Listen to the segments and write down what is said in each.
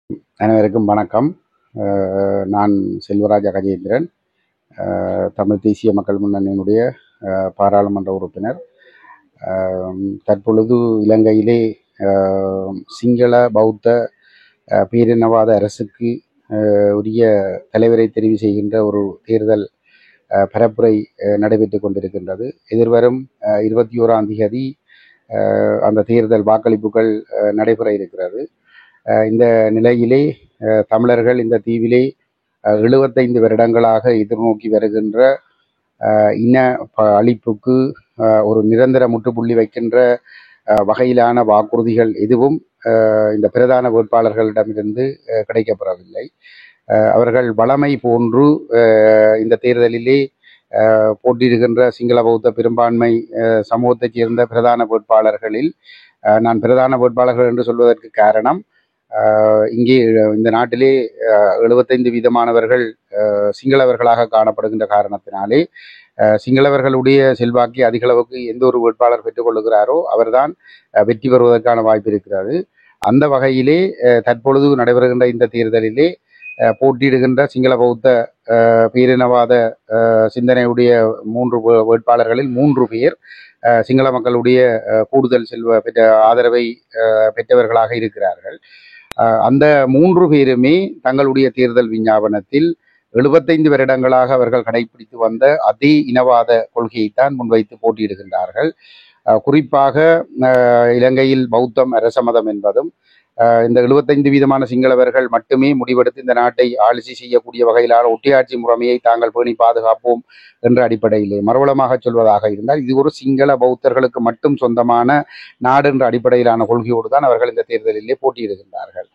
அனைவருக்கும் வணக்கம். நான் செல்வராஜ கஜேந்திரன், தமிழ் தேசிய மக்கள் முன்னணியினுடைய பாராளுமன்ற உறுப்பினர். தற்பொழுது இலங்கையிலே சிங்கள பௌத்த பேரினவாத அரசுக்கு உரிய தலைவரை தெரிவு செய்கின்ற ஒரு தேர்தல் பரப்புரை நடைபெற்று கொண்டிருக்கின்றது. எதிர்வரும் 21ஆம் தேதி அந்த தேர்தல் வாக்களிப்புகள் நடைபெற இருக்கிறது. இந்த நிலையிலே தமிழர்கள் இந்த தீவிலே 75 வருடங்களாக எதிர்நோக்கி வருகின்ற இன அழிப்புக்கு ஒரு நிரந்தர முற்றுப்புள்ளி வைக்கின்ற வகையிலான வாக்குறுதிகள் எதுவும் இந்த பிரதான வேட்பாளர்களிடமிருந்து கிடைக்கப்பெறவில்லை. அவர்கள் வளமை போன்று இந்த தேர்தலிலே போட்டியிடுகின்ற சிங்கள பௌத்த பெரும்பான்மை சமூகத்தைச் சேர்ந்த பிரதான வேட்பாளர்களில் நான் பிரதான வேட்பாளர்கள் என்று சொல்வதற்கு காரணம், இங்கே இந்த நாட்டிலே 75% சிங்களவர்களாக காணப்படுகின்ற காரணத்தினாலே சிங்களவர்களுடைய செல்வாக்கை அதிகளவுக்கு எந்த ஒரு வேட்பாளர் பெற்றுக்கொள்ளுகிறாரோ அவர்தான் வெற்றி பெறுவதற்கான வாய்ப்பு இருக்கிறது. அந்த வகையிலே தற்பொழுது நடைபெறுகின்ற இந்த தேர்தலிலே போட்டியிடுகின்ற சிங்கள பௌத்த பேரினவாத சிந்தனையுடைய 3 வேட்பாளர்களில் 3 பேர் சிங்கள மக்களுடைய கூடுதல் பெற்ற ஆதரவை பெற்றவர்களாக இருக்கிறார்கள். அந்த 3 பேருமே தங்களுடைய தேர்தல் விஞ்ஞாபனத்தில் 75 வருடங்களாக அவர்கள் கடைபிடித்து வந்த அதே இனவாத கொள்கையைத்தான் முன்வைத்து போட்டியிடுகின்றார்கள். குறிப்பாக இலங்கையில் பௌத்தம் அரச மதம் என்பதும் இந்த 75% சிங்களவர்கள் மட்டுமே முடிவெடுத்து இந்த நாட்டை ஆட்சி செய்யக்கூடிய வகையிலான ஒட்டியாட்சி முறைமையை தாங்கள் பேணி பாதுகாப்போம் என்ற அடிப்படையிலே மறுவளமாக சொல்வதாக இருந்தால் இது ஒரு சிங்கள பௌத்தர்களுக்கு மட்டும் சொந்தமான நாடு என்ற அடிப்படையிலான கொள்கையோடு தான் அவர்கள் இந்த தேர்தலிலே போட்டியிடுகின்றார்கள்.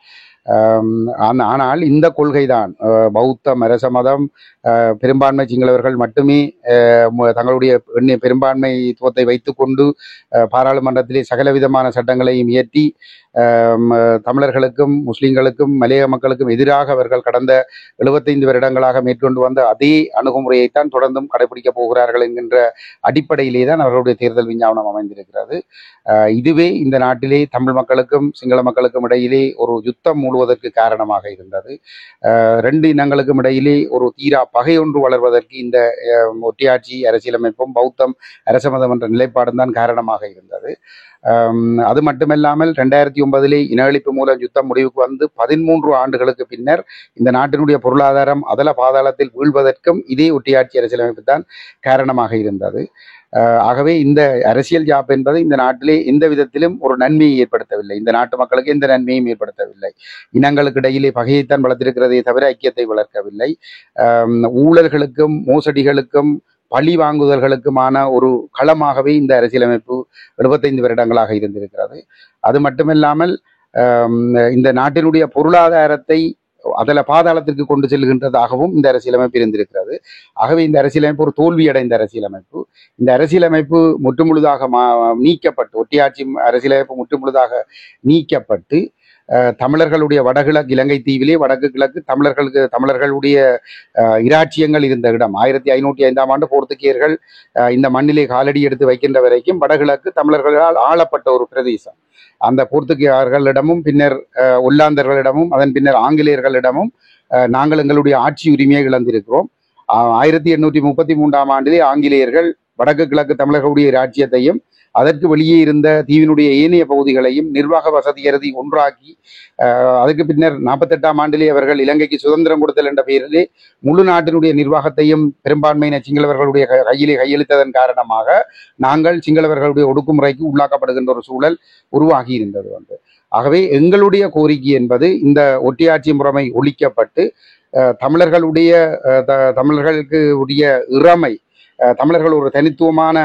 ஆனால் இந்த கொள்கைதான் பௌத்த அரச மதம் பெரும்பான்மை சிங்களவர்கள் மட்டுமே தங்களுடைய பெரும்பான்மைத்துவத்தை வைத்துக்கொண்டு பாராளுமன்றத்திலே சகலவிதமான சட்டங்களையும் இயற்றி தமிழர்களுக்கும் முஸ்லிம்களுக்கும் மலையக மக்களுக்கும் எதிராக அவர்கள் கடந்த 75 வருடங்களாக மேற்கொண்டு வந்த அதே அணுகுமுறையைத்தான் தொடர்ந்தும் கடைபிடிக்கப் போகிறார்கள் என்கின்ற அடிப்படையிலே தான் அவர்களுடைய தேர்தல் விஞ்ஞாபனம் அமைந்திருக்கிறது. இதுவே இந்த நாட்டிலே தமிழ் மக்களுக்கும் சிங்கள மக்களுக்கும் இடையிலே ஒரு யுத்தம் மூடுவதற்கு காரணமாக இருந்தது. 2 இனங்களுக்கும் இடையிலே ஒரு தீரா பகை ஒன்று வளர்வதற்கு இந்த ஒட்டியாட்சி அரசியலமைப்பும் பௌத்தம் அரச மதம் என்ற நிலைப்பாடும் தான் காரணமாக இருந்தது. அது மட்டுமல்லாமல் 2009 இன அழிப்பு மூலம் யுத்தம் முடிவுக்கு வந்து 13 ஆண்டுகளுக்கு பின்னர் இந்த நாட்டினுடைய பொருளாதாரம் அதல பாதாளத்தில் வீழ்வதற்கும் இதே ஒட்டியாட்சி அரசியலமைப்பு தான் காரணமாக இருந்தது. ஆகவே இந்த அரசியல் ஜாப் என்பது இந்த நாட்டிலே எந்த விதத்திலும் ஒரு நன்மையை ஏற்படுத்தவில்லை. இந்த நாட்டு மக்களுக்கு எந்த நன்மையும் ஏற்படுத்தவில்லை. இனங்களுக்கு இடையிலே பகையைத்தான் வளர்த்திருக்கிறதே தவிர ஐக்கியத்தை வளர்க்கவில்லை. ஊழல்களுக்கும் மோசடிகளுக்கும் பழி வாங்குதல்களுக்குமான ஒரு களமாகவே இந்த அரசியலமைப்பு 75 வருடங்களாக இருந்திருக்கிறது. அது மட்டுமில்லாமல் இந்த நாட்டினுடைய பொருளாதாரத்தை அதல பாதாளத்திற்கு கொண்டு செல்கின்றதாகவும் இந்த அரசியலமைப்பு இருந்திருக்கிறது. ஆகவே இந்த அரசியலமைப்பு ஒரு தோல்வியடைந்த அரசியலமைப்பு. இந்த அரசியலமைப்பு முற்றுமுழுதாக நீக்கப்பட்டு ஒட்டியாட்சி அரசியலமைப்பு முற்றுமுழுதாக நீக்கப்பட்டு தமிழர்களுடைய வடகிழக்கு இலங்கை தீவிலே வடக்கு கிழக்கு தமிழர்களுடைய இராச்சியங்கள் இருந்த இடம் 1505ஆம் ஆண்டு போர்த்துகேயர்கள் இந்த மண்ணிலே காலடி எடுத்து வைக்கின்ற வரைக்கும் வடகிழக்கு தமிழர்களால் ஆளப்பட்ட ஒரு பிரதேசம். அந்த போர்த்துகேயர்களிடமும் பின்னர் ஒல்லாந்தர்களிடமும் அதன் பின்னர் ஆங்கிலேயர்களிடமும் நாங்கள் எங்களுடைய ஆட்சி உரிமையை இழந்திருக்கிறோம். 1833ஆம் ஆண்டிலே ஆங்கிலேயர்கள் வடக்கு கிழக்கு தமிழர்களுடைய இராச்சியத்தையும் அதற்கு வெளியே இருந்த தீவினுடைய ஏனைய பகுதிகளையும் நிர்வாக வசதி கருதி ஒன்றாக்கி அதுக்கு பின்னர் 48ஆம் ஆண்டிலே அவர்கள் இலங்கைக்கு சுதந்திரம் கொடுத்தல் என்ற பெயரிலே முழு நாட்டினுடைய நிர்வாகத்தையும் பெரும்பான்மையின சிங்களவர்களுடைய கையிலே கையெழுத்ததன் காரணமாக நாங்கள் சிங்களவர்களுடைய ஒடுக்குமுறைக்கு உள்ளாக்கப்படுகின்ற ஒரு சூழல் உருவாகி இருந்தது. ஆகவே எங்களுடைய கோரிக்கை என்பது இந்த ஒட்டியாட்சி முறைமை ஒழிக்கப்பட்டு தமிழர்களுக்கு உடைய இறமை தமிழர்கள் ஒரு தனித்துவமான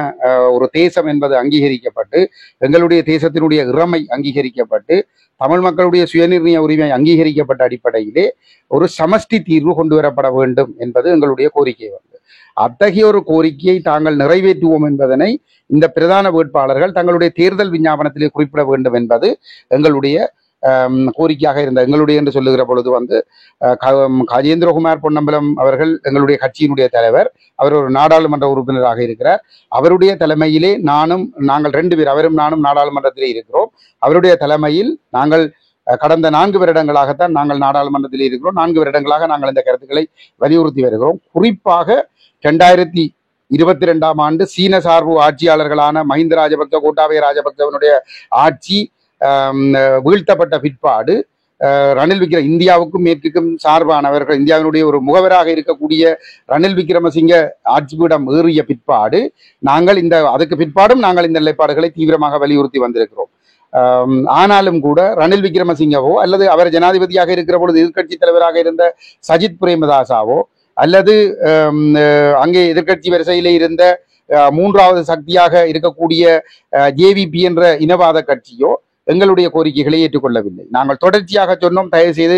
ஒரு தேசம் என்பது அங்கீகரிக்கப்பட்டு எங்களுடைய தேசத்தினுடைய இறமை அங்கீகரிக்கப்பட்டு தமிழ் மக்களுடைய சுயநிர்ணய உரிமை அங்கீகரிக்கப்பட்ட அடிப்படையிலே ஒரு சமஷ்டி தீர்வு கொண்டு வரப்பட வேண்டும் என்பது எங்களுடைய கோரிக்கை. அத்தகைய ஒரு கோரிக்கையை தாங்கள் நிறைவேற்றுவோம் என்பதனை இந்த பிரதான வேட்பாளர்கள் தங்களுடைய தேர்தல் விஞ்ஞாபனத்திலே குறிப்பிட வேண்டும் என்பது எங்களுடைய கோரிக்கையாக இருந்த எங்களுடைய என்று சொல்லுகிற பொழுது கஜேந்திரகுமார் பொன்னம்பலம் அவர்கள் எங்களுடைய கட்சியினுடைய தலைவர். அவர் ஒரு நாடாளுமன்ற உறுப்பினராக இருக்கிறார். அவருடைய தலைமையிலே நாங்கள் 2 பேர் அவரும் நானும் நாடாளுமன்றத்திலே இருக்கிறோம். அவருடைய தலைமையில் நாங்கள் கடந்த 4 வருடங்களாகத்தான் நாங்கள் நாடாளுமன்றத்தில் இருக்கிறோம். 4 வருடங்களாக நாங்கள் இந்த கருத்துக்களை வலியுறுத்தி வருகிறோம். குறிப்பாக 2022ஆம் ஆண்டு சீன சார்பு ஆட்சியாளர்களான மஹிந்த ராஜபக்ச, கோட்டாபய ராஜபக்சவனுடைய ஆட்சி வீழ்த்தப்பட்ட பிற்பாடு ரணில் இந்தியாவுக்கும் மேற்குக்கும் சார்பானவர்கள், இந்தியாவினுடைய ஒரு முகவராக இருக்கக்கூடிய ரணில் விக்ரமசிங்க ஆட்சிபீடம் ஏறிய பிற்பாடு அதுக்கு பிற்பாடும் நாங்கள் இந்த நிலைப்பாடுகளை தீவிரமாக வலியுறுத்தி வந்திருக்கிறோம். ஆனாலும் கூட ரணில் விக்ரமசிங்கவோ அல்லது அவர் ஜனாதிபதியாக இருக்கிற பொழுது எதிர்கட்சி தலைவராக இருந்த சஜித் பிரேமதாசாவோ அல்லது அங்கே எதிர்கட்சி வரிசையிலே இருந்த 3வது சக்தியாக இருக்கக்கூடிய ஜேவிபி என்ற இனவாத கட்சியோ எங்களுடைய கோரிக்கைகளை ஏற்றுக்கொள்ளவில்லை. நாங்கள் தொடர்ச்சியாக சொன்னோம், தயவு செய்து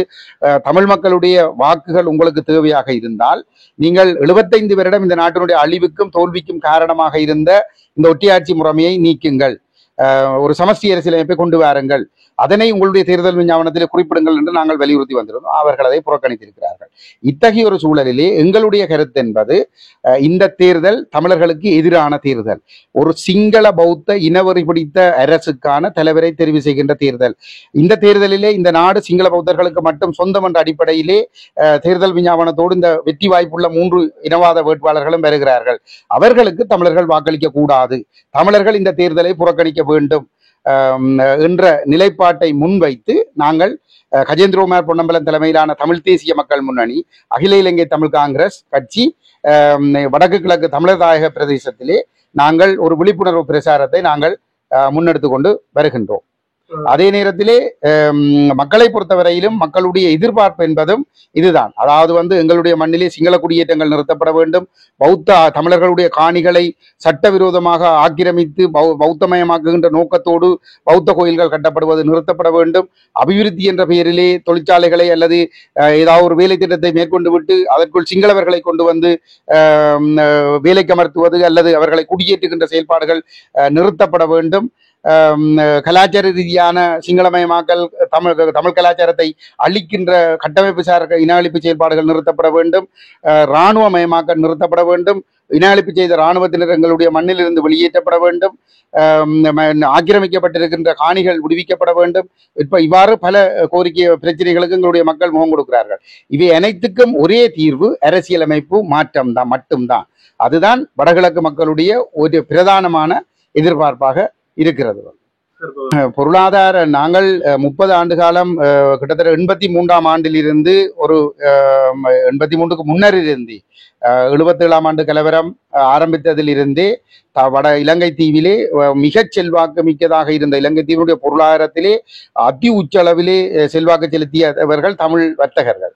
தமிழ் மக்களுடைய வாக்குகள் உங்களுக்கு தேவையாக இருந்தால் நீங்கள் 75 வருடம் இந்த நாட்டினுடைய அழிவுக்கும் தோல்விக்கும் காரணமாக இருந்த இந்த ஒற்றையாட்சி முறைமையை நீக்குங்கள், ஒரு சமஷ்டி அரசியலமைப்பை கொண்டு வாருங்கள், அதனை உங்களுடைய தேர்தல் விஞ்ஞாபனத்தில் குறிப்பிடுங்கள் என்று நாங்கள் வலியுறுத்தி வந்திருந்தோம். அவர்கள் அதை புறக்கணித்திருக்கிறார்கள். இத்தகைய ஒரு சூழலிலே எங்களுடைய கருத்து என்பது, இந்த தேர்தல் தமிழர்களுக்கு எதிரான தேர்தல், ஒரு சிங்கள பௌத்த இனவெறி பிடித்த அரசுக்கான தலைவரை தெரிவு செய்கின்ற தேர்தல். இந்த தேர்தலிலே இந்த நாடு சிங்கள பௌத்தர்களுக்கு மட்டும் சொந்தம் என்ற அடிப்படையிலே தேர்தல் விஞ்ஞாபனத்தோடு இந்த வெற்றி வாய்ப்புள்ள 3 இனவாத வேட்பாளர்களும் வருகிறார்கள். அவர்களுக்கு தமிழர்கள் வாக்களிக்க கூடாது, தமிழர்கள் இந்த தேர்தலை புறக்கணிக்க வேண்டும் என்ற நிலைப்பாட்டை முன்வைத்து நாங்கள் கஜேந்திரகுமார் பொன்னம்பலம் தலைமையிலான தமிழ் தேசிய மக்கள் முன்னணி, அகில இலங்கை தமிழ் காங்கிரஸ் கட்சி வடக்கு கிழக்கு தமிழர் தாயக பிரதேசத்திலே நாங்கள் ஒரு விழிப்புணர்வு பிரச்சாரத்தை நாங்கள் முன்னெடுத்து கொண்டு வருகின்றோம். அதே நேரத்திலே மக்களை பொறுத்தவரையிலும் மக்களுடைய எதிர்பார்ப்பு என்பதும் இதுதான். அதாவது எங்களுடைய மண்ணிலே சிங்கள குடியேற்றங்கள் நிறுத்தப்பட வேண்டும், பௌத்த தமிழர்களுடைய காணிகளை சட்டவிரோதமாக ஆக்கிரமித்து பௌத்தமயமாக்குகின்ற நோக்கத்தோடு பௌத்த கோயில்கள் கட்டப்படுவது நிறுத்தப்பட வேண்டும், அபிவிருத்தி என்ற பெயரிலே தொழிற்சாலைகளை அல்லது ஏதாவது ஒரு வேலை திட்டத்தை மேற்கொண்டு விட்டு அதற்குள் சிங்களவர்களை கொண்டு வந்து வேலைக்கு அமர்த்துவது அல்லது அவர்களை குடியேற்றுகின்ற செயல்பாடுகள் நிறுத்தப்பட வேண்டும், கலாச்சார ரீதியான சிங்களமயமாக்கல் தமிழ் கலாச்சாரத்தை அழிக்கின்ற கட்டமைப்பு சார் இன அழிப்பு செயல்பாடுகள் நிறுத்தப்பட வேண்டும், இராணுவமயமாக்கல் நிறுத்தப்பட வேண்டும், இன அழிப்பு செய்த இராணுவத்தினர் எங்களுடைய மண்ணில் இருந்து வெளியேற்றப்பட வேண்டும், ஆக்கிரமிக்கப்பட்டிருக்கின்ற காணிகள் விடுவிக்கப்பட வேண்டும். இவ்வாறு பல கோரிக்கை பிரச்சனைகளுக்கு எங்களுடைய மக்கள் முகம் கொடுக்கிறார்கள். இவை அனைத்துக்கும் ஒரே தீர்வு அரசியலமைப்பு மாற்றம் தான், மட்டும்தான். அதுதான் வடகிழக்கு மக்களுடைய ஒரு பிரதானமான எதிர்பார்ப்பாக இருக்கிறது. பொருளாதார நாங்கள் 30 ஆண்டு காலம் கிட்டத்தட்ட 83ஆம் ஆண்டிலிருந்து ஒரு 83க்கு முன்னர் இருந்து 77ஆம் ஆண்டு கலவரம் ஆரம்பித்ததிலிருந்தே வட இலங்கை தீவிலே மிகச் செல்வாக்கு மிக்கதாக இருந்த இலங்கை தீவினுடைய பொருளாதாரத்திலே அதி உச்சளவிலே செல்வாக்கு செலுத்தியவர்கள் தமிழ் வர்த்தகர்கள்.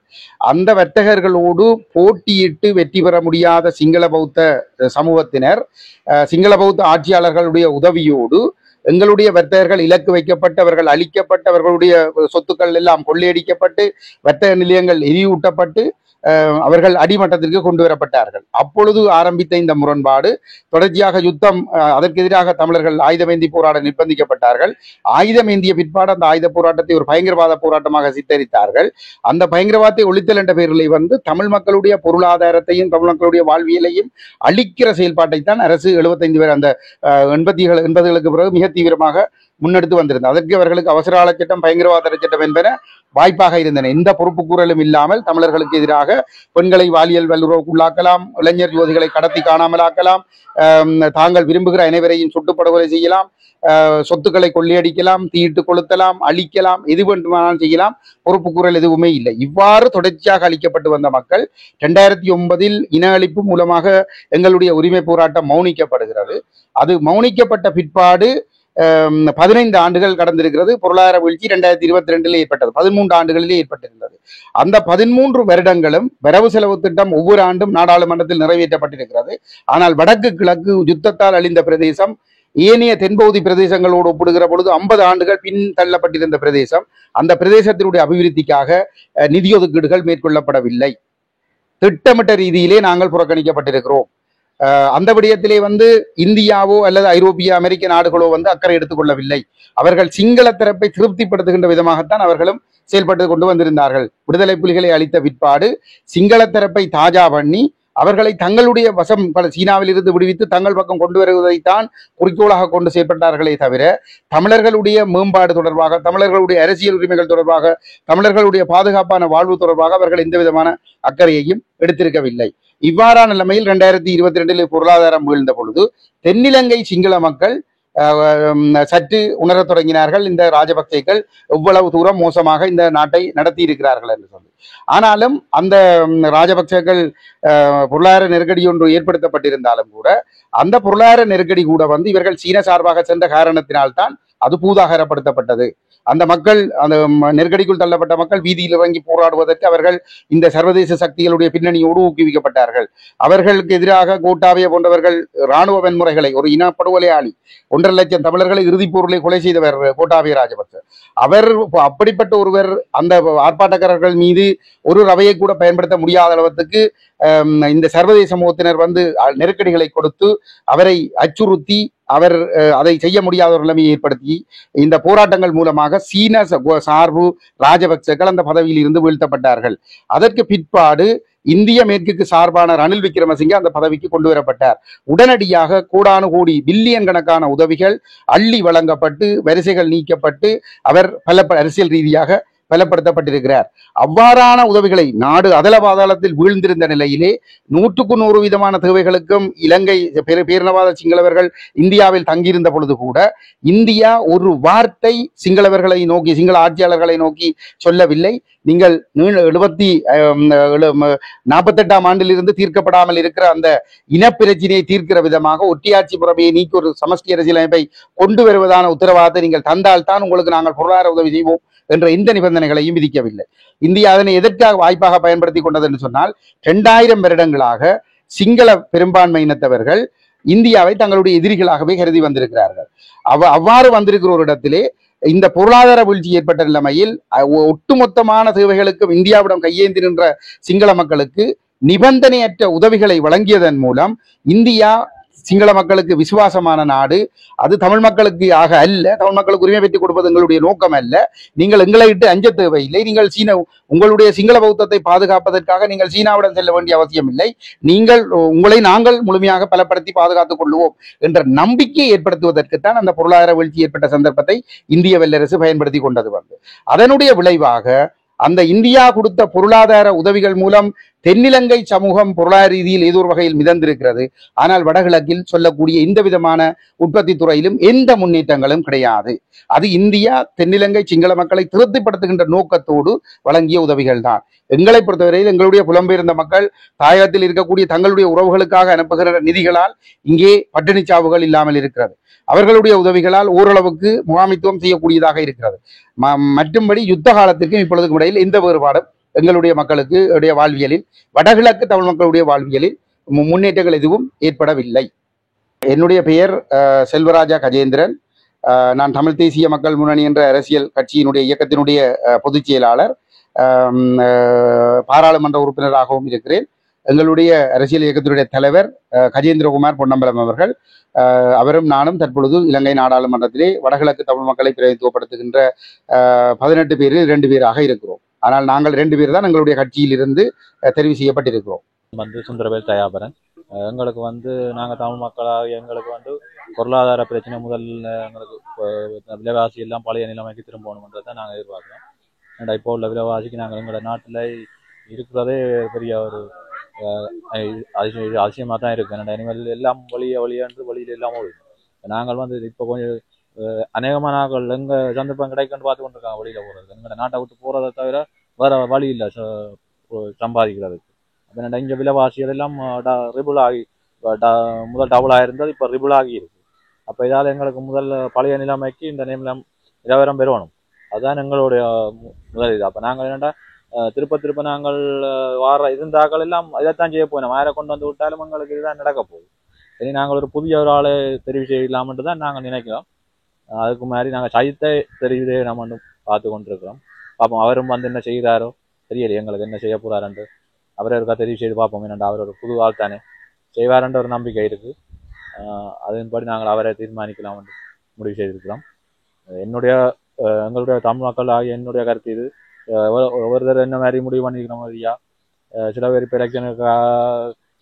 அந்த வர்த்தகர்களோடு போட்டியிட்டு வெற்றி பெற முடியாத சிங்கள பௌத்த சமூகத்தினர் சிங்கள பௌத்த ஆட்சியாளர்களுடைய உதவியோடு எங்களுடைய வர்த்தகர்கள் இலக்கு வைக்கப்பட்டு அவர்கள் அழிக்கப்பட்டு அவர்களுடைய சொத்துக்கள் எல்லாம் கொள்ளையடிக்கப்பட்டு வர்த்தக நிலையங்கள் எரியூட்டப்பட்டு அவர்கள் அடிமட்டத்திற்கு கொண்டு வரப்பட்டார்கள். அப்பொழுது ஆரம்பித்த இந்த முரண்பாடு தொடர்ச்சியாக யுத்தம், அதற்கு எதிராக தமிழர்கள் ஆயுதமேந்தி போராட நிர்பந்திக்கப்பட்டார்கள். ஆயுதமேந்திய பிற்பாடு அந்த ஆயுத போராட்டத்தை ஒரு பயங்கரவாத போராட்டமாக சித்தரித்தார்கள். அந்த பயங்கரவாதத்தை ஒழித்தல் என்ற பெயரில் தமிழ் மக்களுடைய பொருளாதாரத்தையும் தமிழ் மக்களுடைய வாழ்வியலையும் அழிக்கிற செயல்பாட்டை தான் அரசு 75 பேர் அந்த 80களுக்கு பிறகு மிக தீவிரமாக முன்னெடுத்து வந்திருந்தது. அதற்கு அவர்களுக்கு அவசர கால சட்டம், பயங்கரவாத சட்டம் என்பன வாய்ப்பாக இருந்தன. எந்த பொறுப்பு கூறலும் இல்லாமல் தமிழர்களுக்கு எதிராக பெண்களை பாலியல் வல்லுறவுக்குள்ளாக்கலாம், இளைஞர் யுவதிகளை கடத்தி காணாமலாக்கலாம், தாங்கள் விரும்புகிற அனைவரையும் சுட்டுப்படுகொலை செய்யலாம், சொத்துக்களை கொள்ளையடிக்கலாம், தீயிட்டு கொளுத்தலாம், அழிக்கலாம், எது வேண்டுமானாலும் செய்யலாம், பொறுப்பு கூறல் எதுவுமே இல்லை. இவ்வாறு தொடர்ச்சியாக அளிக்கப்பட்டு வந்த மக்கள் 2009 இன அழிப்பு மூலமாக எங்களுடைய உரிமை போராட்டம் மௌனிக்கப்படுகிறது. அது மௌனிக்கப்பட்ட பிற்பாடு 15 ஆண்டுகள் கடந்திருக்கிறது. பொருளாதார வீழ்ச்சி 2022 ஏற்பட்டது. 13 ஆண்டுகளிலே ஏற்பட்டிருந்தது. அந்த 13 வருடங்களும் வரவு செலவு திட்டம் ஒவ்வொரு ஆண்டும் நாடாளுமன்றத்தில் நிறைவேற்றப்பட்டிருக்கிறது. ஆனால் வடக்கு கிழக்கு யுத்தத்தால் அழிந்த பிரதேசம் ஏனைய தென்பகுதி பிரதேசங்களோடு ஒப்பிடுகிற பொழுது 50 ஆண்டுகள் பின் தள்ளப்பட்டிருந்த பிரதேசம். அந்த பிரதேசத்தினுடைய அபிவிருத்திக்காக நிதி ஒதுக்கீடுகள் மேற்கொள்ளப்படவில்லை. திட்டமிட்ட ரீதியிலே நாங்கள் புறக்கணிக்கப்பட்டிருக்கிறோம். அந்த விடயத்திலே இந்தியாவோ அல்லது ஐரோப்பிய அமெரிக்க நாடுகளோ அக்கறை எடுத்துக்கொள்ளவில்லை. அவர்கள் சிங்கள தரப்பை திருப்திப்படுத்துகின்ற விதமாகத்தான் அவர்களும் செயல்பட்டு கொண்டு வந்திருந்தார்கள். விடுதலை புலிகளை அளித்த பிற்பாடு சிங்கள தரப்பை தாஜா பண்ணி அவர்களை தங்களுடைய வசம் சீனாவில் இருந்து விடுவித்து தங்கள் பக்கம் கொண்டு வருவதைத்தான் குறிக்கோளாக கொண்டு செயற்பட்டார்களே தவிர தமிழர்களுடைய மேம்பாடு தொடர்பாக, தமிழர்களுடைய அரசியல் உரிமைகள் தொடர்பாக, தமிழர்களுடைய பாதுகாப்பான வாழ்வு தொடர்பாக அவர்கள் எந்த விதமான அக்கறையையும் எடுத்திருக்கவில்லை. இவ்வாறான நிலைமையில் 2022 பொருளாதாரம் வீழ்ந்த பொழுது தென்னிலங்கை சிங்கள மக்கள் சற்று உணரத் தொடங்கினார்கள் இந்த ராஜபக்சேக்கள் எவ்வளவு தூரம் மோசமாக இந்த நாட்டை நடத்தி இருக்கிறார்கள் என்று சொல்லி. ஆனாலும் அந்த ராஜபக்சேக்கள் பொருளாதார நெருக்கடி ஒன்று ஏற்படுத்தப்பட்டிருந்தாலும் கூட அந்த பொருளாதார நெருக்கடி கூட இவர்கள் சீன சார்பாக சென்ற காரணத்தினால்தான் அது பூதாகரப்படுத்தப்பட்டது. அந்த மக்கள், அந்த நெருக்கடிக்குள் தள்ளப்பட்ட மக்கள் வீதியில் இறங்கி போராடுவதற்கு அவர்கள் இந்த சர்வதேச சக்திகளுடைய பின்னணியோடு ஊக்குவிக்கப்பட்டார்கள். அவர்களுக்கு எதிராக கோட்டாபய போன்றவர்கள் இராணுவ வன்முறைகளை, ஒரு இனப்படுகொலையாளி 1.5 லட்சம் தமிழர்களை இறுதிப் போரிலே கொலை செய்தவர் கோட்டாபய ராஜபக்ச. அவர் அப்படிப்பட்ட ஒருவர் அந்த ஆர்ப்பாட்டக்காரர்கள் மீது ஒரு ரவையை கூட பயன்படுத்த முடியாத அளவுக்கு இந்த சர்வதேச சமூகத்தினர் நெருக்கடிகளை கொடுத்து அவரை அச்சுறுத்தி அவர் அதை செய்ய முடியாத ஒரு நிலைமையை ஏற்படுத்தி இந்த போராட்டங்கள் மூலமாக சீன சார்பு ராஜபக்சர்கள் அந்த பதவியில் இருந்து வீழ்த்தப்பட்டார்கள். அதற்கு பிற்பாடு இந்திய மேற்குக்கு சார்பான ரணில் விக்ரமசிங்கே அந்த பதவிக்கு கொண்டு வரப்பட்டார். உடனடியாக கோடானு கோடி பில்லியன் கணக்கான உதவிகள் அள்ளி வழங்கப்பட்டு வரிசைகள் நீக்கப்பட்டு அவர் பல அரசியல் ரீதியாக பலப்படுத்தப்பட்டிருக்கிறார். அவ்வாறான உதவிகளை நாடு அதல பாதாளத்தில் வீழ்ந்திருந்த நிலையிலே 100% தேவைகளுக்கும் இலங்கை பேரினவாத சிங்களவர்கள் இந்தியாவில் தங்கியிருந்த பொழுது கூட இந்தியா ஒரு வார்த்தை சிங்களவர்களை நோக்கி, சிங்கள ஆட்சியாளர்களை நோக்கி சொல்லவில்லை. நீங்கள் 48ஆம் ஆண்டிலிருந்து தீர்க்கப்படாமல் இருக்கிற அந்த இனப்பிரச்சினையை தீர்க்கிற விதமாக ஒட்டியாட்சி முறைமையை நீக்கி ஒரு சமஷ்டி அரசியலமைப்பை கொண்டு வருவதான உத்தரவாதத்தை நீங்கள் தந்தால்தான் உங்களுக்கு நாங்கள் பொருளாதார உதவி செய்வோம் என்ற எந்த நிபந்தனைகளையும் விதிக்கவில்லை. இந்தியா அதனை எதற்காக வாய்ப்பாக பயன்படுத்தி கொண்டது என்று சொன்னால் 2000 வருடங்களாக சிங்கள பெரும்பான்மை இனத்தவர்கள் இந்தியாவை தங்களுடைய எதிரிகளாகவே கருதி வந்திருக்கிறார்கள். அவ்வாறு வந்திருக்கிற ஒரு இடத்திலே இந்த பொருளாதார வீழ்ச்சி ஏற்பட்ட நிலைமையில் ஒட்டுமொத்தமான தேவைகளுக்கும் இந்தியாவிடம் கையேந்தி நின்ற சிங்கள மக்களுக்கு நிபந்தனையற்ற உதவிகளை வழங்கியதன் மூலம் இந்தியா சிங்கள மக்களுக்கு விசுவாசமான நாடு, அது தமிழ் மக்களுக்கு அல்ல, தமிழ் மக்களுக்கு உரிமை பெற்றுக் கொடுப்பது எங்களுடைய நோக்கம் அல்ல, நீங்கள் எங்களை விட்டு அஞ்ச தேவையில்லை, நீங்கள் உங்களுடைய சிங்கள பௌத்தத்தை பாதுகாப்பதற்காக நீங்கள் சீனாவிடம் செல்ல வேண்டிய அவசியம் இல்லை, உங்களை நாங்கள் முழுமையாக பலப்படுத்தி பாதுகாத்துக் கொள்வோம் என்ற நம்பிக்கையை ஏற்படுத்துவதற்குத்தான் அந்த பொருளாதார வீழ்ச்சி ஏற்பட்ட சந்தர்ப்பத்தை இந்திய வல்லரசு பயன்படுத்தி கொண்டது. அதனுடைய விளைவாக அந்த இந்தியா கொடுத்த பொருளாதார உதவிகள் மூலம் தென்னிலங்கை சமூகம் பொருளாதார ரீதியில் ஏதோ ஒரு வகையில் மிதந்திருக்கிறது. ஆனால் வடகிழக்கில் சொல்லக்கூடிய எந்த விதமான உற்பத்தி துறையிலும் எந்த முன்னேற்றங்களும் கிடையாது. அது இந்தியா தென்னிலங்கை சிங்கள மக்களை திருப்திப்படுத்துகின்ற நோக்கத்தோடு வழங்கிய உதவிகள் தான். எங்களை பொறுத்தவரையில் எங்களுடைய புலம்பெயர்ந்த மக்கள் தாயகத்தில் இருக்கக்கூடிய தங்களுடைய உறவுகளுக்காக அனுப்புகிற நிதிகளால் இங்கே பட்டினி சாவுகள் இல்லாமல் இருக்கிறது. அவர்களுடைய உதவிகளால் ஓரளவுக்கு முகாமித்துவம் செய்யக்கூடியதாக இருக்கிறது. மற்றும்படி யுத்த காலத்திற்கும் இப்பொழுதுக்கும் இடையில் எந்த வேறுபாடும் எங்களுடைய மக்களுக்கு வாழ்வியலில், வடகிழக்கு தமிழ் மக்களுடைய வாழ்வியலில் முன்னேற்றங்கள் எதுவும் ஏற்படவில்லை. என்னுடைய பெயர் செல்வராஜா கஜேந்திரன். நான் தமிழ் தேசிய மக்கள் முன்னணி என்ற அரசியல் கட்சியினுடைய இயக்கத்தினுடைய பொதுச் செயலாளர், பாராளுமன்ற உறுப்பினராகவும் இருக்கிறேன். எங்களுடைய அரசியல் இயக்கத்தினுடைய தலைவர் கஜேந்திரகுமார் பொன்னம்பலம் அவர்கள், அவரும் நானும் தற்பொழுது இலங்கை நாடாளுமன்றத்திலே வடகிழக்கு தமிழ் மக்களை பிரதிநிதித்துவப்படுத்துகின்ற 18 பேரில் 2 பேராக இருக்கிறோம். ஆனால் நாங்கள் 2 பேர் தான் எங்களுடைய கட்சியில் இருந்து தெரிவு செய்யப்பட்டிருக்கிறோம். சுந்தரவேல் தயாபரன். எங்களுக்கு நாங்கள் தமிழ் மக்களாக எங்களுக்கு பொருளாதார பிரச்சனை முதல்ல எங்களுக்கு விலைவாசி எல்லாம் பழைய நிலைமைக்கு திரும்பணுன்றதை நாங்கள் எதிர்பார்க்கிறோம். ஏன்னா இப்போ உள்ள விலைவாசிக்கு நாங்கள் எங்களோட நாட்டில் இருக்கிறதே பெரிய ஒரு அதிசயமாக தான் இருக்கு. ஏன்னா இனிமேல் எல்லாம் வழியில் எல்லாம் ஓடுது. நாங்கள் இப்போ கொஞ்சம் அநேகமாக நாங்கள் எங்கள் சந்தர்ப்பம் கிடைக்குன்னு பார்த்து கொண்டு இருக்காங்க வழியில் போகிறது. எங்களோட நாட்டை விட்டு போகிறத தவிர வேறு வழி இல்லை சம்பாதிக்கிறதுக்கு. அப்போ இங்கே விலைவாசிகள் எல்லாம் ரிபிள் ஆகி முதல் டபுளாக இருந்தது, இப்போ ரிபிள் ஆகி இருக்கு. அப்போ இதால் எங்களுக்கு முதல் பழைய நிலைமைக்கு இந்த நிலம் நிலவரம் பெறணும். அதுதான் எங்களுடைய முதல் இது. அப்போ நாங்கள் என்னென்னா திருப்ப நாங்கள் இருந்தாக்கள் எல்லாம் இதைத்தான் செய்ய போனோம். வேற கொண்டு வந்து விட்டாலும் எங்களுக்கு இதுதான் நடக்க போகுது. இனி நாங்கள் ஒரு புதிய ஒரு ஆளை தெரிவு செய்யலாம்ன்ட்டு தான் நாங்கள் நினைக்கிறோம். அதுக்கு மாதிரி நாங்கள் சைத்தை தெரிவு நம்ம பார்த்து கொண்டிருக்கிறோம். பார்ப்போம் அவரும் என்ன செய்கிறாரோ தெரியல, எங்களுக்கு என்ன செய்ய போறாருன்ட்டு அவரை இருக்கா தெரிவு செய்து பார்ப்போம். என்னென்னா அவர் ஒரு புது ஆள் தானே, செய்வாருன்ற ஒரு நம்பிக்கை இருக்கு. அதன்படி நாங்கள் அவரை தீர்மானிக்கலாம் என்று முடிவு செய்திருக்கிறோம். எங்களுடைய தமிழ் மக்கள் ஆகிய என்னுடைய கருத்து இது. ஒருத்தர் என்ன மாதிரி முடிவு பண்ணிக்கிறோம் ஐயா. சில பேர் இப்போ எலெக்ஷனுக்கு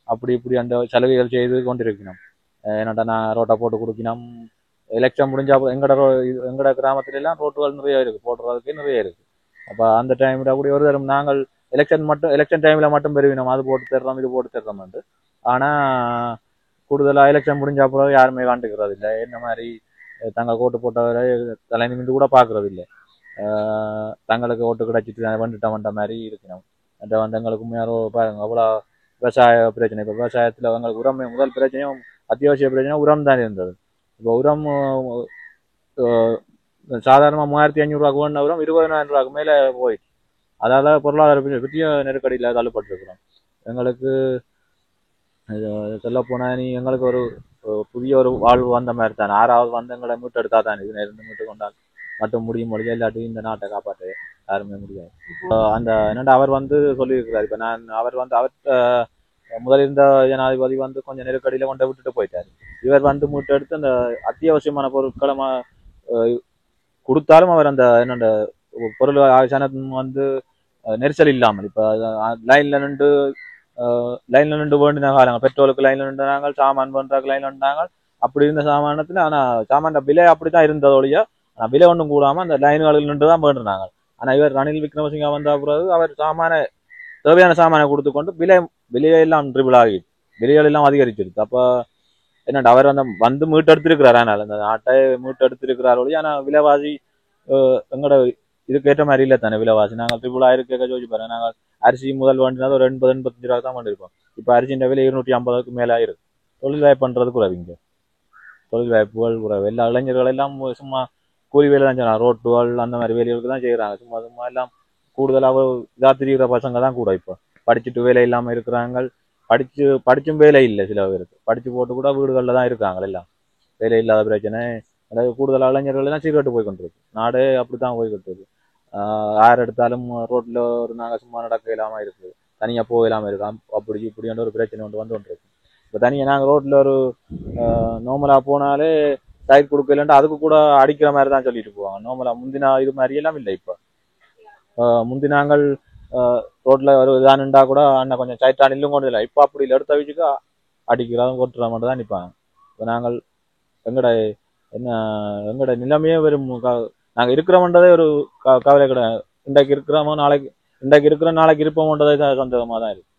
அப்படி இப்படி அந்த சலுகைகள் செய்து கொண்டிருக்கணும். என்னடா நான் ரோட்டை போட்டு கொடுக்கணும். எலெக்ஷன் முடிஞ்சா எங்கட கிராமத்துல எல்லாம் ரோட்டுகள் நிறைய இருக்கு, போடுறதுக்கு நிறைய இருக்கு. அப்ப அந்த டைம்ல கூட ஒரு தரம் நாங்கள் எலெக்ஷன் டைம்ல மட்டும் பெறுவினோம், அது போட்டு தர்றோம் இது போட்டு தர்றோம். ஆனா கூடுதலா எலெக்ஷன் முடிஞ்ச அப்புறம் யாருமே கண்டுக்கிறது இல்லை. என்ன மாதிரி தங்க ஓட்டு போட்டவரை தலை நிமிந்து கூட பாக்குறது இல்லை. தங்களுக்கு ஓட்டு கிடைச்சிட்டு வந்துட்ட மாதிரி இருக்கணும். அந்த வந்து எங்களுக்கு உண்மையாரோ பாருங்க அவ்வளோ விவசாய பிரச்சனை. இப்போ விவசாயத்துல அவங்களுக்கு உரம் முதல் பிரச்சனையும் அத்தியாவசிய பிரச்சனை உரம் தான் இருந்தது. இப்போ உரம் சாதாரணமாக 3500 வேணுன உரம் 20,000 மேலே போயிடுச்சு. அதால பொருளாதார பெரிய நெருக்கடியில் தள்ளப்பட்டிருக்கிறோம். எங்களுக்கு சொல்ல போனா நீ எங்களுக்கு ஒரு புதிய ஒரு வாழ்வு வந்த மாதிரி தான். 6வது வந்து எங்களை மீட்டெடுத்தா தான் இது நேர்ந்து மீட்டு கொண்டால் மட்டும் முடியும் மொழியா, இல்லாட்டி இந்த நாட்டை காப்பாற்ற யாருமே முடியாது. அந்த என்னடா அவர் வந்து சொல்லியிருக்கிறார். இப்ப அவர் வந்து முதல் இருந்த ஜனாதிபதி வந்து கொஞ்சம் நெருக்கடியில கொண்டு விட்டுட்டு போயிட்டாரு. இவர் வந்து மீட்டெடுத்து அந்த அத்தியாவசியமான பொருட்களை கொடுத்தாலும் அவர் அந்த என்னோட பொருள் வந்து நெரிசல் இல்லாமல் இப்ப லைன்ல நின்று வேண்டின காலங்கள், பெட்ரோலுக்கு லைன்ல நின்றாங்க, சாமான் பண்றதுக்கு லைன்ல நின்றாங்க. அப்படி இருந்த சாமானத்துல ஆனா சாமான விலை அப்படித்தான் இருந்ததோடைய விலை ஒன்றும் கூடாம அந்த லைன்களில் நின்றுதான் வேண்டினாங்க. ஆனா இவர் ரணில் விக்ரமசிங்கா வந்த பிறகு அவர் தேவையான சாமானை கொடுத்து கொண்டு விலையெல்லாம் ட்ரிபிள் ஆகி விலைகள் எல்லாம் அதிகரிச்சிருக்கு. அப்ப என்னடா அவர் வந்து மீட்டெடுத்திருக்கிறார். ஆனால் அந்த நாட்டை மீட்டெடுத்திருக்கிறார் ஒழிய ஆனா விலைவாசி எங்களோட இதுக்கேற்ற மாதிரி இல்லை தானே விலைவாசி. நாங்கள் ட்ரிபிள் ஆயிருக்கு ஜோதிச்சு பாருங்க. நாங்கள் அரிசி முதல் வேண்டினது ஒரு 80-85 தான் வேண்டியிருப்போம். இப்போ அரிசியின் விலை 250க்கு மேலே ஆயிருக்கு. தொழில் வாய்ப்பு பண்றது குறைவு. இங்கே தொழில் வாய்ப்புகள் குறைவு. எல்லா இளைஞர்கள் எல்லாம் சும்மா கூலி வேலை தான் செய்யலாம், ரோட்டுகள் அந்த மாதிரி வேலைகளுக்கு தான் செய்யறாங்க. சும்மா எல்லாம் கூடுதலாக இதா திரிகிற பசங்க தான் கூட இப்போ படிச்சுட்டு வேலை இல்லாம இருக்கிறாங்க. படிச்சும் வேலை இல்லை. சில பேருக்கு படிச்சு போட்டு கூட வீடுகளில் தான் இருக்காங்க. எல்லாம் வேலை இல்லாத பிரச்சனை. அதாவது கூடுதலாக இளைஞர்கள் எல்லாம் சீக்கிரட்டு போய் கொண்டிருக்கு. நாடே அப்படித்தான் போய் கொண்டிருக்கு. யார் எடுத்தாலும் ரோட்ல ஒரு நாங்கள் சும்மா நடக்க இல்லாம இருக்கு, தனியா போக இல்லாம இருக்கான். அப்படி இப்படின்ற ஒரு பிரச்சனை வந்து இருக்கு. இப்போ தனியாக நாங்கள் ரோட்ல ஒரு நோமலா போனாலே சைட் கொடுக்கலன்ட்டு அதுக்கு கூட அடிக்கிற மாதிரி தான் சொல்லிட்டு போவாங்க. நோமலா முந்தினா இது மாதிரி எல்லாம் இல்லை. இப்போ முந்தினாங்கள் ரோட்ல ஒரு இதானுண்டா கூட அண்ணன் கொஞ்சம் சைட்டான் இல்லும் கொண்டு இல்லை. இப்போ அப்படி இல்லை, எடுத்த வச்சுக்கு அடிக்கிறதும் கொட்டுற மட்டும் தான் நிற்பாங்க. இப்போ நாங்கள் எங்கட நிலைமையே வெறும் நாங்கள் இருக்கிறோம்ன்றதே ஒரு கவலை கிடையாது. இன்றைக்கு இருக்கிறோமோ இன்றைக்கு இருக்கிற நாளைக்கு இருப்போம்ன்றதே சந்தேகமாக தான் இருக்கு.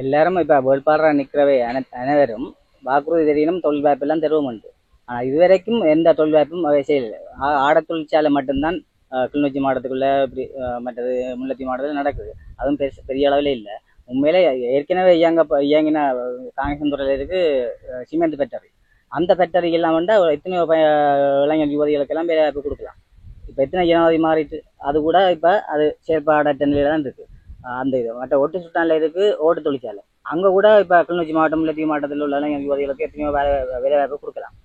எல்லாரும் இப்போ வேட்பாளராக நிற்கிறவை அனைவரும் வாக்குறுதி தெரியணும், தொழில் வாய்ப்பெல்லாம் தெருவும் உண்டு. ஆனால் இதுவரைக்கும் எந்த தொழில் வாய்ப்பும் செய்யலை. ஆட தொழிற்சாலை மட்டும்தான் கிளிநொச்சி மாவட்டத்துக்குள்ள மற்றது முல்லைத்தீவு மாவட்டத்தில் நடக்குது. அதுவும் பெரிய அளவில் இல்லை. உண்மையிலே ஏற்கனவே இயங்கின காங்கிரஸ் துறையில் இருக்கு சிமெண்ட் ஃபேக்டரி. அந்த ஃபேக்டரிக்கு எல்லாம் வந்து எத்தனையோ இளைஞர் யுவதிகளுக்கெல்லாம் வேலை வாய்ப்பு கொடுக்கலாம். இப்போ எத்தனை ஜனாதிபதி மாறிட்டு அது கூட இப்போ அது செயற்பாடற்ற நிலையில தான் இருக்குது. அந்த இது மற்ற ஒட்டு சுட்டானில் இருக்குது ஓட்டு தொழிற்சாலை. அங்கே கூட இப்போ கிளிநொச்சி மாவட்டம் முல்லைத்தீவு மாவட்டத்தில் உள்ள இளைஞர் யுவதிகளுக்கு எத்தனையோ வேலை வாய்ப்பு கொடுக்கலாம்.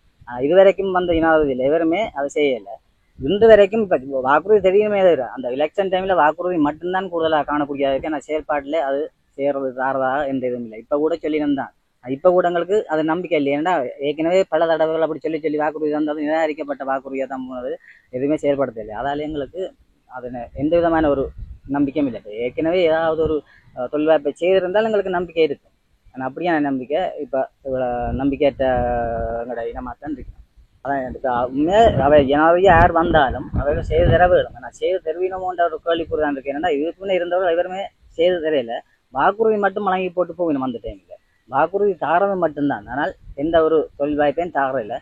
இதுவரைக்கும் வந்த ஜனாதிபதியில் எவருமே அதை செய்யலை. இன்று வரைக்கும் இப்போ வாக்குறுதி தெரியுமே தவிர அந்த எலெக்ஷன் டைமில் வாக்குறுதி மட்டும்தான் கூடுதலாக காணக்கூடியதுக்கு. ஆனால் செயற்பாட்டில் அது செய்கிறது தாரதாக எந்த இதுவும் இல்லை. இப்போ கூட சொல்லினந்தான். இப்போ கூட எங்களுக்கு அது நம்பிக்கை இல்லை. ஏன்னா ஏற்கனவே பல தடவைகள் அப்படி சொல்லி வாக்குறுதி தந்தது நிராகரிக்கப்பட்ட வாக்குறுதியாக தான் போனது. எதுவுமே செயல்படுத்தலை. அதால் எங்களுக்கு அது எந்த விதமான ஒரு நம்பிக்கையும் இல்லை. ஏற்கனவே ஏதாவது ஒரு தொழில் வாய்ப்பை செய்திருந்தாலும் எங்களுக்கு நம்பிக்கை இருக்கும். ஆனால் அப்படியான நம்பிக்கை இப்போ இவ்வளோ நம்பிக்கையற்ற எங்களோட இனமாக தான் இருக்கு. அதான் உண்மையாக அவை ஜனாதிபதி யார் வந்தாலும் அவர்கள் செய்து தர வேணும். ஆனால் செய்து தருவீனமோன்ற ஒரு கேள்விக்குறி தான் இருக்கு. ஏன்னா இதுக்கு முன்னே இருந்தவர்கள் இவருமே செய்து தரையில வாக்குறுதி மட்டும் வழங்கி போட்டு போகணும். அந்த டைமில் வாக்குறுதி தாரது மட்டும்தான். ஆனால் எந்த ஒரு தொழில் வாய்ப்பையும் தாரதில்லை.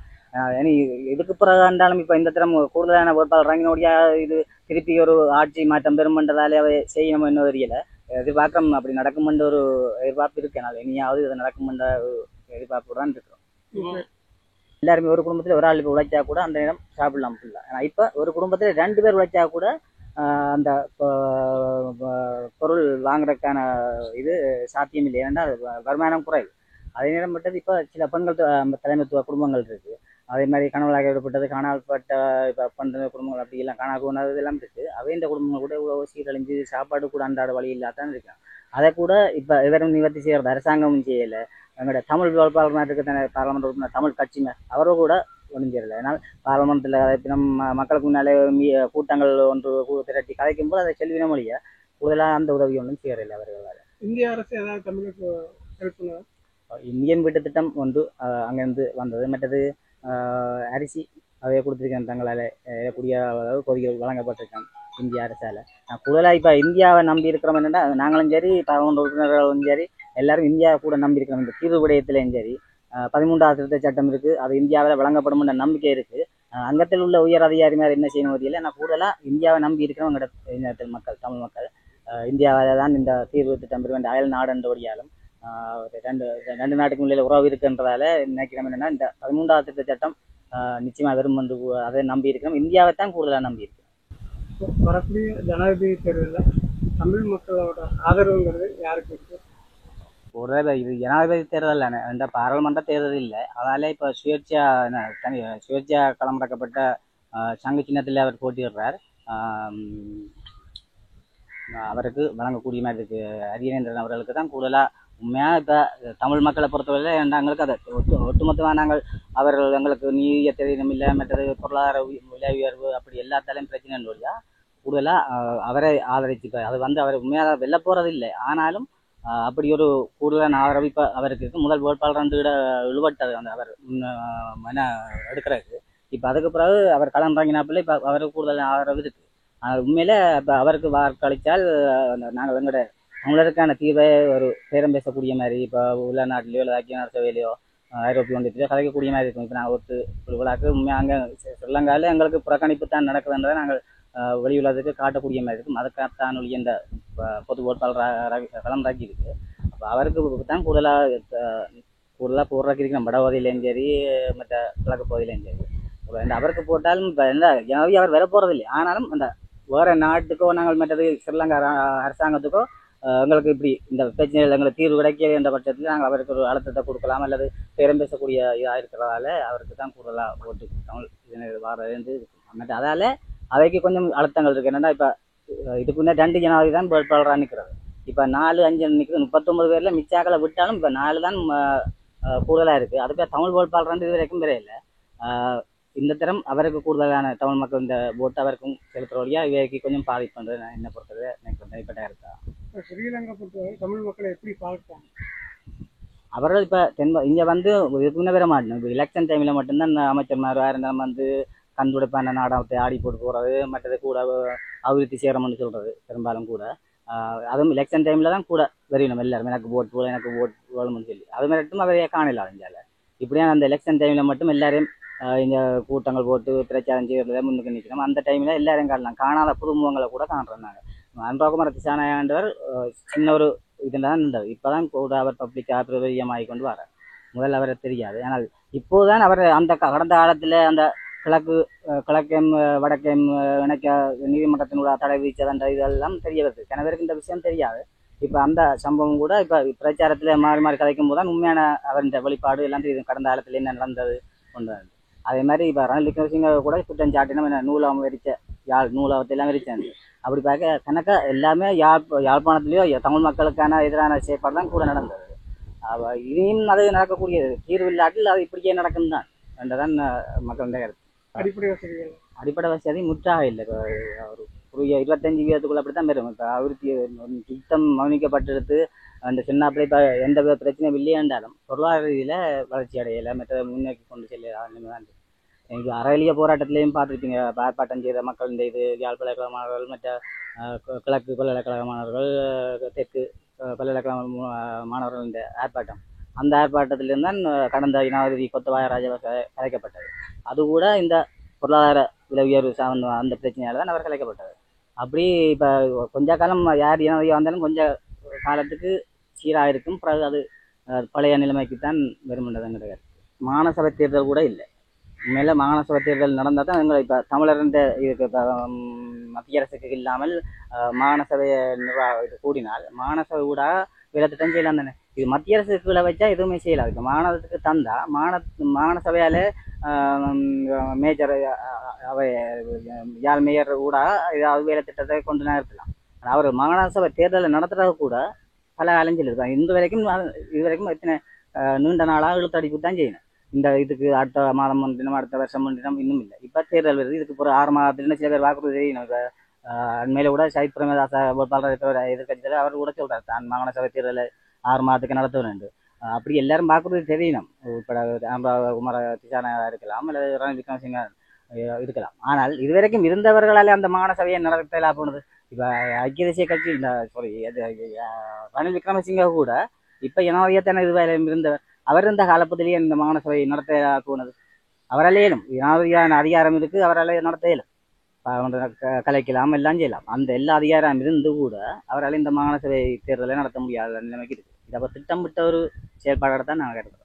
இனி இதுக்கு பிறகு இருந்தாலும் இப்போ இந்த தினம் கூடுதலான வேட்பாளர் இறங்கினோடைய இது திருப்பி ஒரு ஆட்சி மாற்றம் பெருமன்றதாலே அவை செய்யணும் என்ன தெரியல. எதிர்பார்க்கம் அப்படி நடக்குமென்ற ஒரு எதிர்பார்ப்பு இருக்கு. ஆனால் இனியாவது இது நடக்குமென்ற எதிர்பார்ப்பு தான் இருக்கிறோம். எல்லாருமே ஒரு குடும்பத்தில் ஒரு ஆள் இப்போ உழைச்சா கூட அந்த நேரம் சாப்பிடலாம் ஃபுல்லா. ஆனால் இப்போ ஒரு குடும்பத்தில் 2 பேர் உழைச்சா கூட அந்த பொருள் வாங்குறதுக்கான இது சாத்தியம் இல்லை. ஏன்னா வருமானம் குறைவு. அதே நேரம் மட்டும் இப்போ சில பெண்கள் தலைமைத்துவ குடும்பங்கள் இருக்குது. அதே மாதிரி கணவனாக விடப்பட்டது காணால்பட்ட இப்போ பண்ணுற குடும்பங்கள் அப்படி எல்லாம் காணா போனது எல்லாம் இருக்குது. அவை இந்த குடும்பங்கள் கூட இவ்வளோ சீரழிஞ்சு சாப்பாடு கூட அன்றாட வழி இல்லாதான் இருக்காங்க. அதை கூட இப்போ எவரும் நிவர்த்தி செய்கிறது அரசாங்கமும் செய்யலை. எங்களோட தமிழ் வேட்பாளர் இருக்க பாராளுமன்ற உறுப்பினர் தமிழ் கட்சியினர் அவரும் கூட ஒழிஞ்சிடலை. அதனால் பாராளுமன்றத்தில் நம்ம மக்களுக்கு முன்னாலே கூட்டங்கள் ஒன்று திரட்டி கதைக்கும் போது அதை செல்வின மொழியை கூடுதலாக அந்த உதவி ஒன்றும் செய்யறதில்லை அவர்களால். இந்திய அரசு ஏதாவது தமிழுக்கு ஹெல்ப் பண்ணுவா? இந்தியன் வீட்டு திட்டம் ஒன்று அங்கேருந்து வந்தது. மற்றது அரிசி அவைய கொடுத்துருக்கேன் தங்களால் கூடிய அளவு பொதிகள் வழங்கப்பட்டிருக்கேன் இந்திய அரசால். கூடுதலாக இப்போ இந்தியாவை நம்பி இருக்கிறோம் என்னென்னா நாங்களும் சரி பாராளுமன்ற உறுப்பினர்களும் சரி எல்லாரும் இந்தியாவை கூட நம்பி இருக்கிறோம். இந்த தீர்வு விடயத்திலையும் சரி 13வது திருத்த சட்டம் இருக்குது, அது இந்தியாவில் வழங்கப்படும் என்ற நம்பிக்கை இருக்குது. அங்கத்தில் உள்ள உயர் அதிகாரி மாதிரி என்ன செய்யணும் தெரியல. நான் கூடுதலாக இந்தியாவை நம்பி இருக்கிறவங்க மக்கள் தமிழ் மக்கள் இந்தியாவில் தான் இந்த தீர்வு திட்டம் பெற வேண்டிய அயல் நாடுன்றபடியாலும் ரெண்டு ரெண்டு நாட்டுக்கு உள்ள உறவு இருக்குன்றதால நினைக்கிறோம் என்னென்னா இந்த 13வது திருத்த சட்டம் நிச்சயமாக வரும் என்று அதை நம்பி இருக்கிறோம். இந்தியாவை தான் கூடுதலாக நம்பி இருக்கிறோம். வரக்கூடிய ஜனாதிபதி தேர்தலில் தமிழ் மக்களோட ஆதரவுங்கிறது யாருக்கு இருக்கு? ஒரு இது ஜனாதிபதி தேர்தல் இந்த பாராளுமன்ற தேர்தல் இல்லை, அதனால இப்போ சுயேட்சையா களமிறக்கப்பட்ட சங்க சின்னத்தில் அவர் போட்டியிடுறார். அவருக்கு வழங்கக்கூடிய மாதிரி இருக்கு. அரியநேந்திரன் அவர்களுக்கு தான் கூடுதலாக உண்மையாக இப்போ தமிழ் மக்களை பொறுத்தவரை எங்களுக்கு அதை ஒட்டுமொத்தமாக நாங்கள் அவர்கள் எங்களுக்கு நீதிய தெரியும் இல்லை, மற்றது பொருளாதார விலை உயர்வு அப்படி எல்லாத்தாலையும் பிரச்சனை இல்லையா கூடுதலாக அவரை ஆதரிச்சு அது அவர் உண்மையாக வெல்ல போகிறது இல்லை. ஆனாலும் அப்படி ஒரு கூடுதலான ஆதரவு இப்போ அவருக்கு இருக்கு. முதல் வேட்பாளர் இழுவட்டது அவர் எடுக்கிறதுக்கு. இப்போ அதுக்கு பிறகு அவர் களமிறங்கினாப்பில் இப்போ அவருக்கு கூடுதலான ஆதரவு இருக்குது. ஆனால் உண்மையில இப்போ அவருக்கு வாக்களித்தால் நாங்கள் எங்களோட தமிழருக்கான தீர்வை ஒரு பேரம் பேசக்கூடிய மாதிரி இப்போ உள்ள நாட்டிலையோ இல்லை ஐக்கிய நாடு சபையிலையோ ஐரோப்பிய ஒன்றியத்திலையோ கதைக்கக்கூடிய மாதிரி இருக்கும். இப்போ நாங்கள் ஒரு விழாக்கு உண்மையாக அங்கே ஸ்ரீலங்காவில் எங்களுக்கு புறக்கணிப்பு தான் நடக்குதுன்றதை நாங்கள் வெளியுள்ளதுக்கு காட்டக்கூடிய மாதிரி இருக்கும். அதுக்காகத்தான் ஒழிய இந்த பொது வேட்பாளர் களமிறக்கி இருக்கு. அப்போ அவருக்கு தான் கூடுதலாக போடுறதுக்கு இருக்கிற வடபகுதியிலையும் சரி மற்ற கிழக்கு பகுதியிலையும் சரி அவருக்கு போட்டாலும் இப்போ ஜனாதிபதி அவர் வர போகிறதில்லை. ஆனாலும் அந்த வேறு நாட்டுக்கோ நாங்கள் மற்றது ஸ்ரீலங்கா அரசாங்கத்துக்கோ எங்களுக்கு இப்படி இந்த பிரச்சனைகள் எங்களுக்கு தீர்வு கிடைக்கவே என்ற பட்சத்தில் நாங்கள் அவருக்கு ஒரு அழுத்தத்தை கொடுக்கலாம் அல்லது பேரம் பேசக்கூடிய இதாக இருக்கிறதால அவருக்கு தான் கூடுதலாக ஓட்டு தமிழ் இதனை வாரது. மற்ற அதால் அவைக்கு கொஞ்சம் அழுத்தங்கள் இருக்குது. என்னென்னா இப்போ இதுக்கு முன்னே 2 ஜனாதிபதி தான் வேட்பாளராக நிற்கிறது. இப்போ 4, 5 நிற்கிறது. 39 பேரில் மிச்சாக்களை விட்டாலும் இப்போ 4 தான் கூடுதலாக இருக்குது. அதுக்கு தமிழ் வேட்பாளர் இது வரைக்கும் பெரிய இல்லை. இந்த தரம் அவருக்கு கூடுதலான தமிழ் மக்கள் இந்த ஓட்டு அவருக்கும் செலுத்துற வழியாக இவைக்கு கொஞ்சம் பாதிப்பு பண்ணுறது நான் என்ன பொறுத்தது எனக்கு தனிப்பட்ட இருக்கா. ஸ்ரீலங்கா பொறுத்தவரை தமிழ் மக்களை எப்படி பார்க்குறாங்க? அவர்கள் இப்போ இங்கே இதுக்கு முன்னே வர மாட்டேன். இப்போ எலெக்ஷன் டைமில் மட்டும்தான் அமைச்சர்மார் இருந்தாலும் கண்டுடைப்பான நாடகத்தை ஆடி போட்டு போகிறது, மற்றது கூட அபிவிருத்தி சேரம்னு சொல்கிறது பெரும்பாலும் கூட. அதுவும் எலெக்ஷன் டைமில் தான் கூட வரையணும் எல்லாரும் எனக்கு ஓட்டு போட எனக்கு ஓட்டு வேணும்னு சொல்லி. அது மட்டும் அவரையே காணல அறிஞ்சால. இப்படியா அந்த எலெக்ஷன் டைமில் மட்டும் எல்லாரையும் இந்த கூட்டங்கள் போட்டு பிரச்சாரம் செய்யறத முன்னுக்கு நிற்கிறோம். அந்த டைமில் எல்லாரையும் காணலாம். காணாத புதுமுகங்களை கூட காண்றோம். நாங்கள் அன்றாகுமார் திசாநாயகன்றவர் சின்ன ஒரு இதில் தான் இருந்தவர். இப்போ தான் கூட அவர் பப்ளிக்காக பிரபலியமாகி கொண்டு வரார். முதல்ல அவரை தெரியாது. ஆனால் இப்போதுதான் அவர் அந்த கடந்த காலத்தில் அந்த கிழக்கையும் வடக்கையும் இணைக்க நீதிமன்றத்தினுடைய தடை விதிச்சதன்ற இதெல்லாம் தெரிய வருது. சில பேருக்கு இந்த விஷயம் தெரியாது. இப்போ அந்த சம்பவம் கூட இப்போ பிரச்சாரத்தில் மாறி மாறி கதைக்கும் போது தான் உண்மையான அவருடைய வெளிப்பாடு எல்லாம் தெரியுது. கடந்த காலத்தில் என்ன நடந்தது கொண்டு. அதே மாதிரி இப்போ ரணில் விக்ரமசிங்க கூட குற்றம் சாட்டினா என்ன நூலகம் வெறிச்ச நூலகத்தையெல்லாம் வெறிச்சாங்க. அப்படி பார்க்க கணக்கா எல்லாமே யாழ்ப்பாணத்துலேயோ தமிழ் மக்களுக்கான எதிரான செயற்பாடு தான் கூட நடந்தது. இனியும் அது நடக்கக்கூடியது. தீர்வு இல்லாட்டில் அது இப்படியே நடக்கும் தான் என்றதான் மக்களுடைய கருத்து. அடிப்படை வசதி முற்றாக இல்லை. ஒரு 25% அப்படித்தான் பெறும். இப்போ அவருக்கு திட்டம் கவனிக்கப்பட்டெடுத்து அந்த சின்னாப்பிள்ளை இப்போ எந்த பிரச்சனையும் இல்லையே என்றாலும் பொருளாதார ரீதியில் வளர்ச்சி அடையலை, மற்ற முன்னோக்கி கொண்டு செல்ல எனக்கு அறவலிய போராட்டத்திலையும் பார்த்துருப்பீங்க. ஆர்ப்பாட்டம் செய்த மக்கள் இந்த இது யாழ் பல்கலைக்கழக மாணவர்கள், மற்ற கிழக்கு பல்கலைக்கழக மாணவர்கள், தெற்கு பல்கலைக்கழக மாணவர்கள் இந்த ஆர்ப்பாட்டம். அந்த ஆர்ப்பாட்டத்திலிருந்து தான் கடந்த ஜனாதிபதி கோத்தபாய ராஜபக்ச கலைக்கப்பட்டது. அது கூட இந்த பொருளாதார விலை உயர்வு சார்ந்த அந்த பிரச்சனையால் தான் அவர் கலைக்கப்பட்டது. அப்படி இப்போ கொஞ்ச காலம் யார் ஜனாதிபதி வந்தாலும் கொஞ்ச காலத்துக்கு சீராக இருக்கும். பிறகு அது பழைய நிலைமைக்கு தான் வருமென்றதுங்கிறது. மாநசபை தேர்தல் கூட இல்லை. உண்மையில மாநசபை தேர்தல் நடந்தால் தான் எங்களை இப்போ தமிழர்ன்ற இதுக்கு இப்போ மத்திய அரசுக்கு இல்லாமல் மாநசபையை இது கூடினால் மாநசபை கூட வேலை திட்டம் செய்யலாம் தானே. இது மத்திய அரசுக்கு கீழே வச்சா எதுவுமே செய்யலாம். இப்போ மாநிலத்துக்கு தந்தா மாநசபையால் மேஜர் அவை யாழ் மேயர் கூட ஏதாவது வேலை திட்டத்தை கொண்டு நிறுத்தலாம். அவர் மாநசபை தேர்தலை நடத்துறது கூட பல அலைஞ்சல் இருக்காங்க. இது வரைக்கும் எத்தனை நீண்ட நாளாக இழுத்தடிப்பு தான் செய்யணும். இந்த இதுக்கு அடுத்த மாதம் ஒன்றினம் அடுத்த வருஷம் ஒன்றினம் இன்னும் இல்லை. இப்போ தேர்தல் வருது. இதுக்கு ஒரு 6 மாதத்துல சில பேர் வாக்குறுதி தெரியணும். இப்போ அண்மையில கூட சைத் பிரேமதாச வேட்பாளர் எதிர்கட்சி தலைவர் அவர் கூட சொல்றாரு தான் மாகாண சபை தேர்தலை 6 மாதத்துக்கு நடத்த வேண்டும். அப்படி எல்லாரும் பார்க்குறது தெரியணும். உட்பட குமார திசாநாயகா இருக்கலாம் அல்லது ரணில் விக்ரமசிங்க இருக்கலாம். ஆனால் இதுவரைக்கும் இருந்தவர்களாலே அந்த மாகாண சபையை நடத்தலாம் போனது. இப்போ ஐக்கிய தேசிய கட்சி இந்த சாரி அது ரணில் விக்ரமசிங்க கூட இப்போ ஜனாதிபதியான இதுவரை இருந்தவர். அவர் இருந்த காலப்பதிலேயே இந்த மாகாண சபை நடத்த போனது. அவரால் இயலும், ஜனாதிபதியான அதிகாரம் இருக்கு, அவரால் நடத்த இயலும். கலைக்கலாம், எல்லாம் செய்யலாம். அந்த எல்லா அதிகாரம் இருந்து கூட அவரால் இந்த மாகாண சபை தேர்தலை நடத்த முடியாத நிலைமைக்கு இருக்கு. இதை திட்டமிட்ட ஒரு செயல்பாடாக தான் நான் கருதுறேன்.